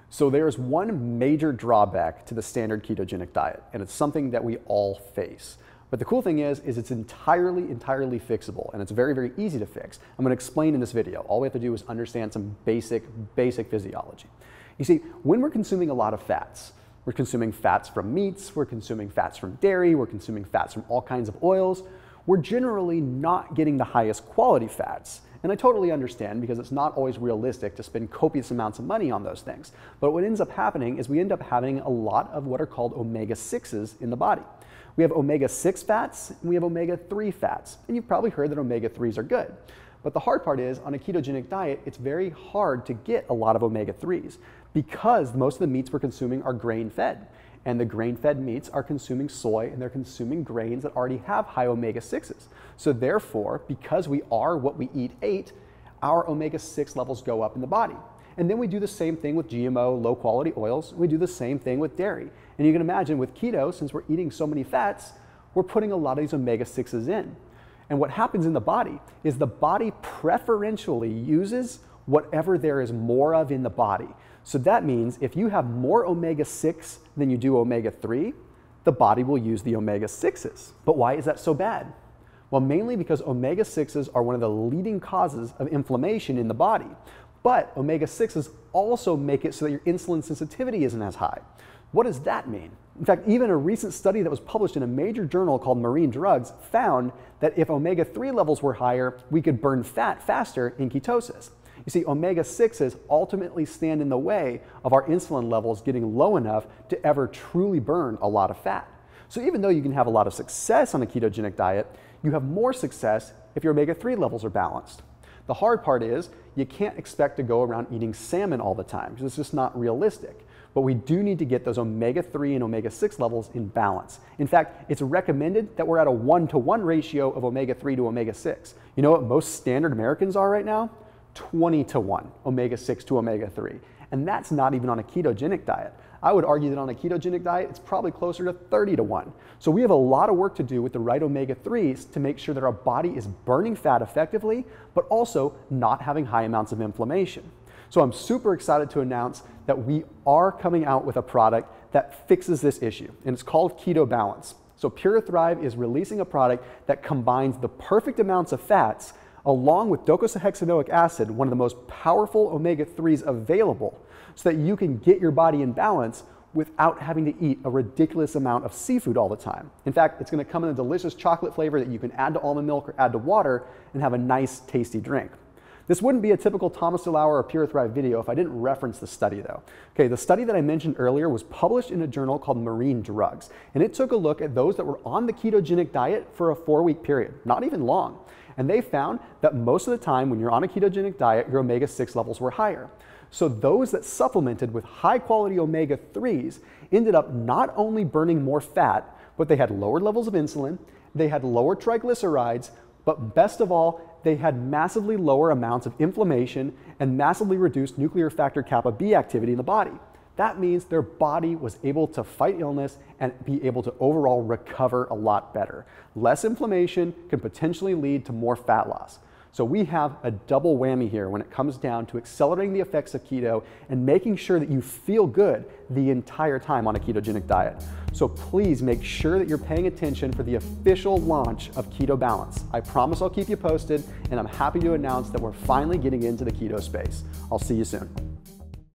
So there's one major drawback to the standard ketogenic diet, and it's something that we all face. But the cool thing is it's entirely fixable, and it's very, very easy to fix. I'm going to explain in this video. All we have to do is understand some basic physiology. You see, when we're consuming a lot of fats, we're consuming fats from meats, we're consuming fats from dairy, we're consuming fats from all kinds of oils, we're generally not getting the highest quality fats. And I totally understand, because it's not always realistic to spend copious amounts of money on those things. But what ends up happening is we end up having a lot of what are called omega-6s in the body. We have omega-6 fats and we have omega-3 fats. And you've probably heard that omega-3s are good. But the hard part is, on a ketogenic diet, it's very hard to get a lot of omega-3s because most of the meats we're consuming are grain-fed. And the grain-fed meats are consuming soy, and they're consuming grains that already have high omega-6s. So therefore, because we are what we ate, our omega-6 levels go up in the body. And then we do the same thing with GMO, low-quality oils. We do the same thing with dairy. And you can imagine with keto, since we're eating so many fats, we're putting a lot of these omega-6s in. And what happens in the body is the body preferentially uses whatever there is more of in the body. So that means if you have more omega-6 than you do omega-3, the body will use the omega-6s. But why is that so bad? Well, mainly because omega-6s are one of the leading causes of inflammation in the body. But omega-6s also make it so that your insulin sensitivity isn't as high. What does that mean? In fact, even a recent study that was published in a major journal called Marine Drugs found that if omega-3 levels were higher, we could burn fat faster in ketosis. You see, omega-6s ultimately stand in the way of our insulin levels getting low enough to ever truly burn a lot of fat. So even though you can have a lot of success on a ketogenic diet, you have more success if your omega-3 levels are balanced. The hard part is you can't expect to go around eating salmon all the time because it's just not realistic. But we do need to get those omega-3 and omega-6 levels in balance. In fact, it's recommended that we're at a 1-to-1 ratio of omega-3 to omega-6. You know what most standard Americans are right now? 20-to-1 omega-6 to omega-3. And that's not even on a ketogenic diet. I would argue that on a ketogenic diet, it's probably closer to 30-to-1. So we have a lot of work to do with the right omega-3s to make sure that our body is burning fat effectively, but also not having high amounts of inflammation. So I'm super excited to announce that we are coming out with a product that fixes this issue, and it's called Keto Balance. So Pure Thrive is releasing a product that combines the perfect amounts of fats along with docosahexaenoic acid, one of the most powerful omega-3s available, so that you can get your body in balance without having to eat a ridiculous amount of seafood all the time. In fact, it's going to come in a delicious chocolate flavor that you can add to almond milk or add to water and have a nice, tasty drink. This wouldn't be a typical Thomas DeLauer or Pure Thrive video if I didn't reference the study though. Okay, the study that I mentioned earlier was published in a journal called Marine Drugs, and it took a look at those that were on the ketogenic diet for a 4-week period, not even long. And they found that most of the time when you're on a ketogenic diet, your omega-6 levels were higher. So those that supplemented with high quality omega-3s ended up not only burning more fat, but they had lower levels of insulin, they had lower triglycerides, but best of all, they had massively lower amounts of inflammation and massively reduced nuclear factor kappa B activity in the body. That means their body was able to fight illness and be able to overall recover a lot better. Less inflammation can potentially lead to more fat loss. So we have a double whammy here when it comes down to accelerating the effects of keto and making sure that you feel good the entire time on a ketogenic diet. So please make sure that you're paying attention for the official launch of Keto Balance. I promise I'll keep you posted, and I'm happy to announce that we're finally getting into the keto space. I'll see you soon.